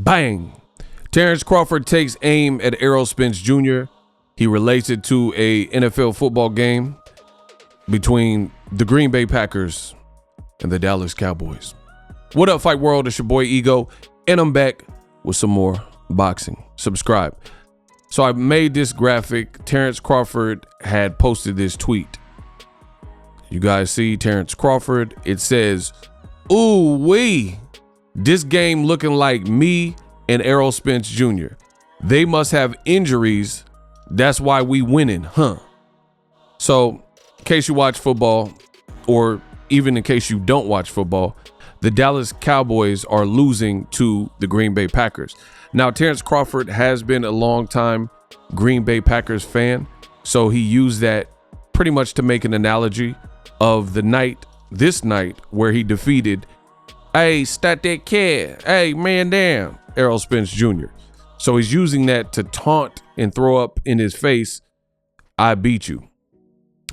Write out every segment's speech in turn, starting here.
Bang. Terence Crawford takes aim at Errol Spence Jr. He relates it to a NFL football game between the Green Bay Packers and the Dallas Cowboys. What up, Fight World? It's your boy Ego, and I'm back with some more boxing. Subscribe. So I made this graphic. Terence Crawford had posted this tweet. You guys see Terence Crawford? It says, "Ooh wee, this game looking like me and Errol Spence Jr. They must have injuries. That's why we winning, huh?" So in case you watch football, or even in case you don't watch football, the Dallas Cowboys are losing to the Green Bay Packers. Now, Terence Crawford has been a longtime Green Bay Packers fan, so he used that pretty much to make an analogy of this night where he defeated, hey, stat that kid, hey, man down, Errol Spence Jr. So he's using that to taunt and throw up in his face, I beat you.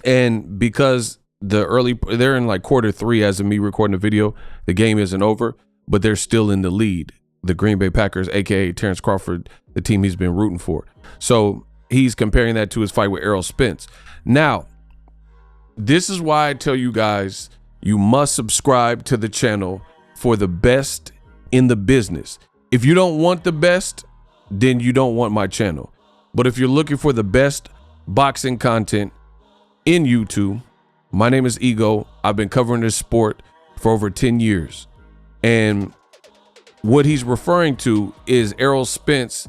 And because they're in like quarter 3 as of me recording the video, the game isn't over, but they're still in the lead. The Green Bay Packers, aka Terence Crawford, the team he's been rooting for. So he's comparing that to his fight with Errol Spence. Now, this is why I tell you guys, you must subscribe to the channel for the best in the business. If you don't want the best, then you don't want my channel. But if you're looking for the best boxing content in YouTube, my name is Ego. I've been covering this sport for over 10 years. And what he's referring to is Errol Spence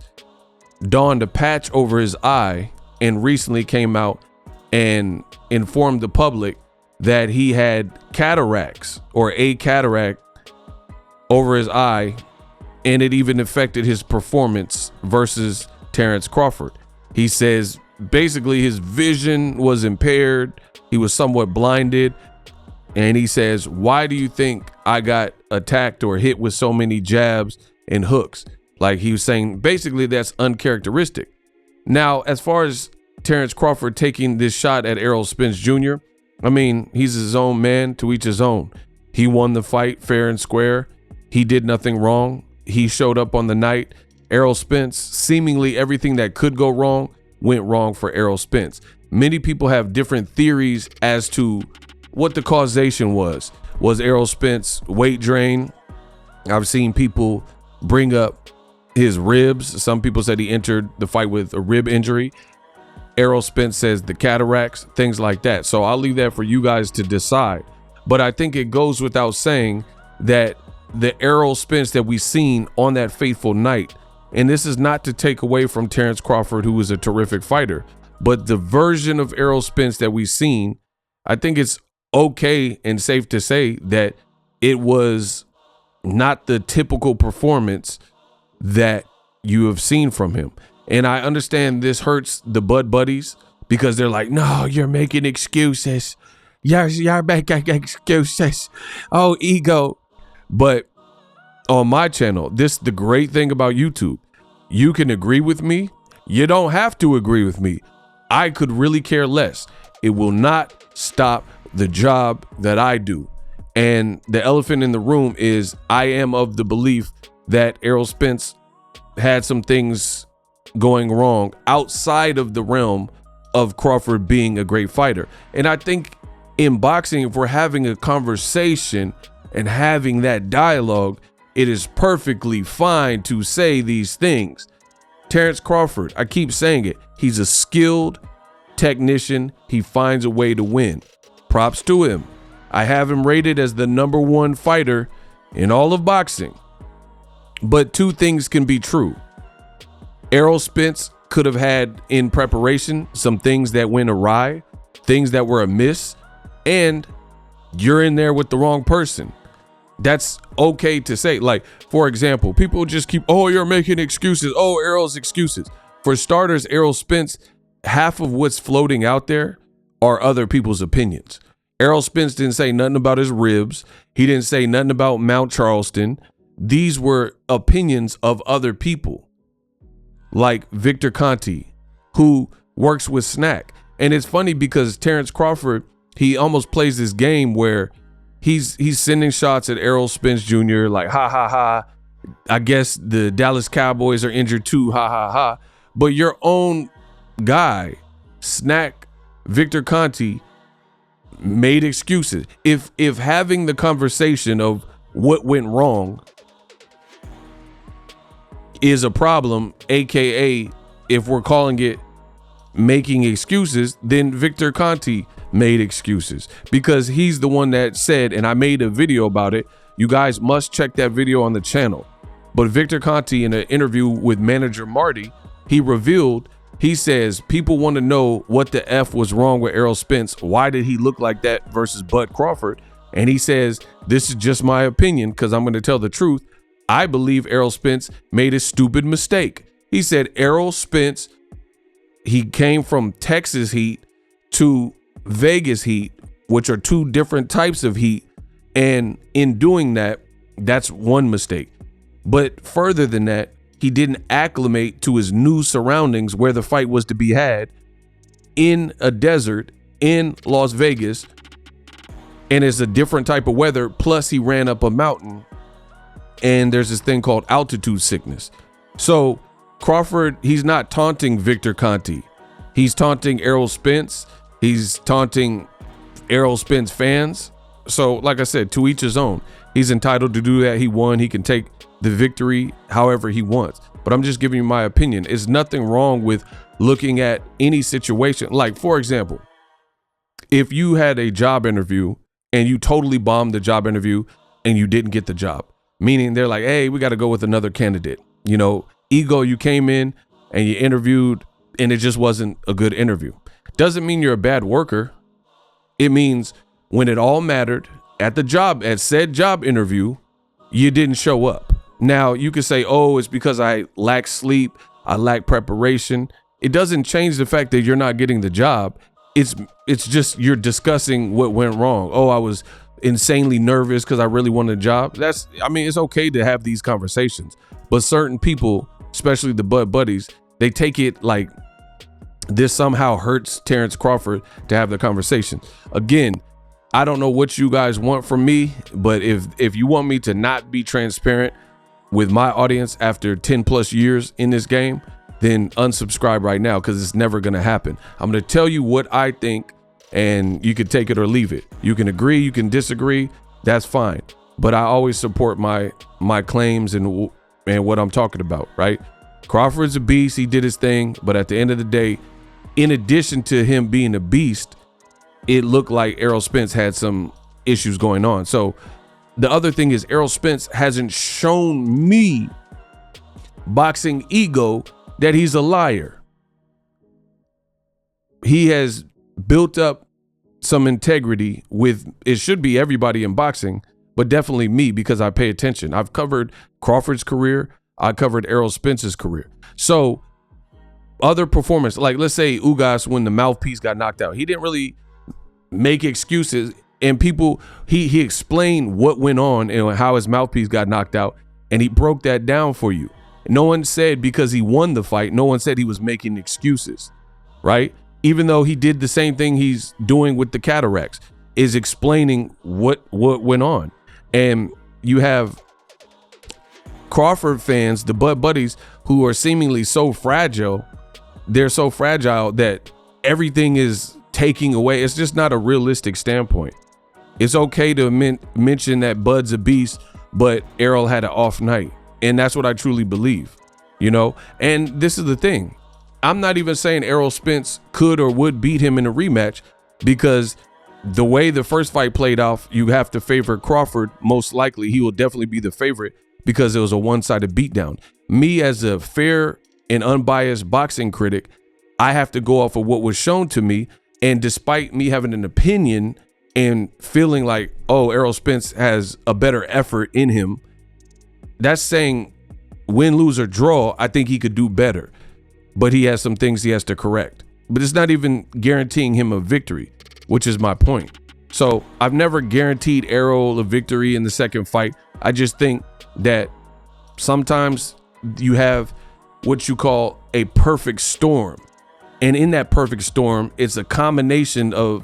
donned a patch over his eye and recently came out and informed the public that he had cataracts, or a cataract over his eye, and it even affected his performance versus Terence Crawford. He says basically his vision was impaired. He was somewhat blinded. And he says, why do you think I got attacked or hit with so many jabs and hooks? Like, he was saying basically that's uncharacteristic. Now, as far as Terence Crawford taking this shot at Errol Spence Jr., I mean, he's his own man, to each his own. He won the fight fair and square. He did nothing wrong. He showed up on the night. Errol Spence, seemingly everything that could go wrong went wrong for Errol Spence. Many people have different theories as to what the causation was. Was Errol Spence weight drain? I've seen people bring up his ribs. Some people said he entered the fight with a rib injury. Errol Spence says the cataracts, things like that. So I'll leave that for you guys to decide. But I think it goes without saying that the Errol Spence that we seen on that fateful night, and this is not to take away from Terence Crawford, who was a terrific fighter, but the version of Errol Spence that we seen, I think it's okay and safe to say that it was not the typical performance that you have seen from him. And I understand this hurts the Bud Buddies because they're like, no, you're making excuses. You're making excuses. Oh, Ego. But on my channel, this the great thing about YouTube. You can agree with me. You don't have to agree with me. I could really care less. It will not stop the job that I do. And the elephant in the room is I am of the belief that Errol Spence had some things going wrong outside of the realm of Crawford being a great fighter. And I think in boxing, if we're having a conversation and having that dialogue, it is perfectly fine to say these things. Terence Crawford, I keep saying it, he's a skilled technician. He finds a way to win. Props to him. I have him rated as the #1 fighter in all of boxing. But two things can be true. Errol Spence could have had in preparation some things that went awry, things that were amiss, and you're in there with the wrong person. That's okay to say. Like, for example, people just keep, oh, you're making excuses. Oh, Errol's excuses. For starters, Errol Spence, half of what's floating out there are other people's opinions. Errol Spence didn't say nothing about his ribs. He didn't say nothing about Mount Charleston. These were opinions of other people, like Victor Conti, who works with Snack. And it's funny because Terence Crawford, he almost plays this game where he's sending shots at Errol Spence Jr. like, ha, ha, ha. I guess the Dallas Cowboys are injured too, ha ha ha. But your own guy, Snack Victor Conti, made excuses. If having the conversation of what went wrong is a problem, aka if we're calling it making excuses, then Victor Conti made excuses, because he's the one that said, and I made a video about it. You guys must check that video on the channel. But Victor Conti, in an interview with manager Marty, he revealed, he says, people want to know what the F was wrong with Errol Spence. Why did he look like that versus Bud Crawford? And he says, this is just my opinion, because I'm going to tell the truth. I believe Errol Spence made a stupid mistake. He said Errol Spence, he came from Texas Heat to Vegas Heat, which are two different types of heat. And in doing that, that's one mistake. But further than that, he didn't acclimate to his new surroundings where the fight was to be had in a desert in Las Vegas. And it's a different type of weather. Plus, he ran up a mountain and there's this thing called altitude sickness. So Crawford, he's not taunting Victor Conti. He's taunting Errol Spence. He's taunting Errol Spence fans. So like I said, to each his own. He's entitled to do that. He won. He can take the victory however he wants. But I'm just giving you my opinion. There's nothing wrong with looking at any situation. Like, for example, if you had a job interview and you totally bombed the job interview and you didn't get the job, meaning they're like, hey, we got to go with another candidate. You know, ego, you came in and you interviewed and it just wasn't a good interview. Doesn't mean you're a bad worker. It means when it all mattered at the job, at said job interview, you didn't show up. Now you could say, oh, it's because I lack sleep, I lack preparation. It doesn't change the fact that you're not getting the job. It's just you're discussing what went wrong. Oh, I was insanely nervous because I really wanted a job. It's okay to have these conversations, but certain people, especially the Bud Buddies, they take it like this somehow hurts Terence Crawford to have the conversation. Again, I don't know what you guys want from me, but if you want me to not be transparent with my audience after 10 plus years in this game, then unsubscribe right now, because it's never going to happen. I'm going to tell you what I think, and you can take it or leave it. You can agree, you can disagree, that's fine. But I always support my claims and what I'm talking about, right? Crawford's a beast. He did his thing. But at the end of the day, in addition to him being a beast, it looked like Errol Spence had some issues going on. So the other thing is Errol Spence hasn't shown me, Boxing Ego, that he's a liar. He has built up some integrity with, it should be everybody in boxing, but definitely me, because I pay attention. I've covered Crawford's career. I covered Errol Spence's career. So other performance, like let's say Ugas, when the mouthpiece got knocked out, he didn't really make excuses, and people, he explained what went on and how his mouthpiece got knocked out, and he broke that down for you. No one said because he won the fight, no one said he was making excuses, right? Even though he did the same thing he's doing with the Cataracts, is explaining what went on. And you have Crawford fans, the Bud Buddies, who are seemingly so fragile. They're so fragile that everything is taking away. It's just not a realistic standpoint. It's okay to mention that Bud's a beast, but Errol had an off night. And that's what I truly believe, you know? And this is the thing. I'm not even saying Errol Spence could or would beat him in a rematch, because the way the first fight played off, you have to favor Crawford. Most likely he will definitely be the favorite, because it was a one-sided beatdown. Me, as a fair and unbiased boxing critic, I have to go off of what was shown to me. And despite me having an opinion and feeling like, oh, Errol Spence has a better effort in him, that's saying win, lose, or draw, I think he could do better. But he has some things he has to correct. But it's not even guaranteeing him a victory, which is my point. So I've never guaranteed Errol a victory in the second fight. I just think that sometimes you have what you call a perfect storm. And in that perfect storm, it's a combination of,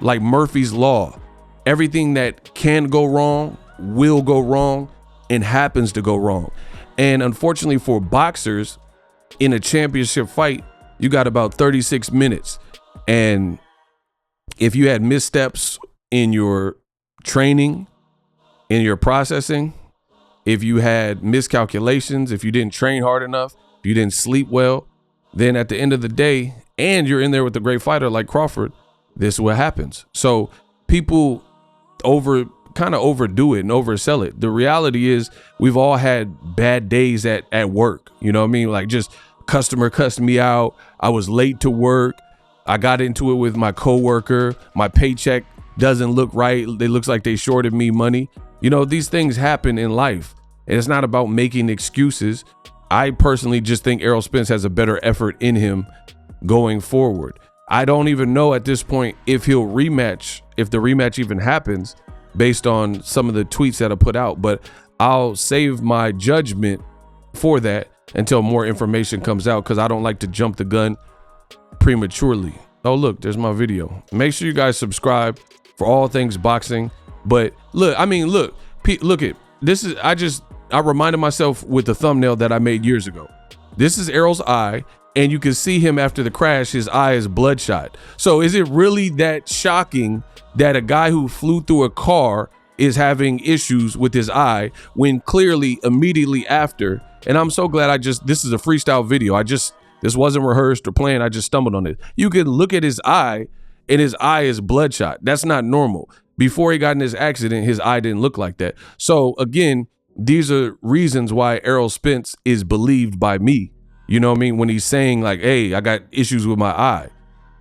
like Murphy's Law. Everything that can go wrong will go wrong. and happens to go wrong. And unfortunately for boxers, in a championship fight, you got about 36 minutes. And if you had missteps in your training, in your processing, if you had miscalculations, if you didn't train hard enough, if you didn't sleep well, then at the end of the day, and you're in there with a great fighter like Crawford, this is what happens. So people kind of overdo it and oversell it. The reality is we've all had bad days at work. You know what I mean? Like, just customer cussed me out. I was late to work. I got into it with my coworker. My paycheck doesn't look right. It looks like they shorted me money. You know, these things happen in life, and it's not about making excuses. I personally just think Errol Spence has a better effort in him going forward. I don't even know at this point if he'll rematch, if the rematch even happens, based on some of the tweets that I put out, but I'll save my judgment for that until more information comes out, because I don't like to jump the gun prematurely. Oh, look, there's my video. Make sure you guys subscribe for all things boxing. But look, I mean, look at this. I reminded myself with the thumbnail that I made years ago. This is Errol's eye, and you can see him after the crash, his eye is bloodshot. So is it really that shocking that a guy who flew through a car is having issues with his eye, when clearly immediately after, and I'm so glad this is a freestyle video. This wasn't rehearsed or planned. I just stumbled on it. You can look at his eye, and his eye is bloodshot. That's not normal. Before he got in this accident, his eye didn't look like that. So again, these are reasons why Errol Spence is believed by me. You know what I mean? When he's saying like, hey, I got issues with my eye.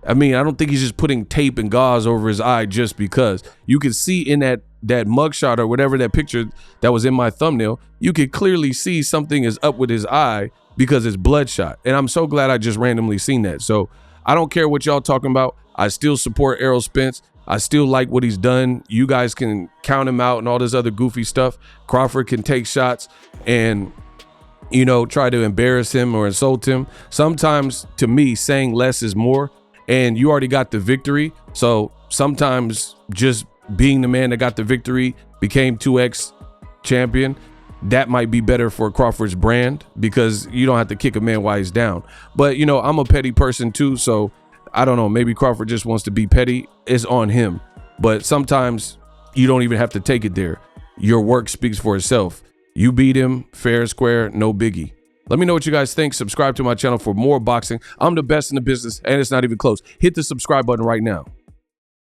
I mean, I don't think he's just putting tape and gauze over his eye just because. You can see in that mugshot or whatever, that picture that was in my thumbnail, you could clearly see something is up with his eye because it's bloodshot. And I'm so glad I just randomly seen that. So I don't care what y'all talking about. I still support Errol Spence. I still like what he's done. You guys can count him out and all this other goofy stuff. Crawford can take shots and, you know, try to embarrass him or insult him. Sometimes, to me, saying less is more, and you already got the victory. So sometimes just being the man that got the victory, became 2X champion, that might be better for Crawford's brand, because you don't have to kick a man while he's down. But, you know, I'm a petty person too, so I don't know, maybe Crawford just wants to be petty. It's on him. But sometimes you don't even have to take it there. Your work speaks for itself. You beat him fair and square, no biggie. Let me know what you guys think. Subscribe to my channel for more boxing. I'm the best in the business, and it's not even close. Hit the subscribe button right now.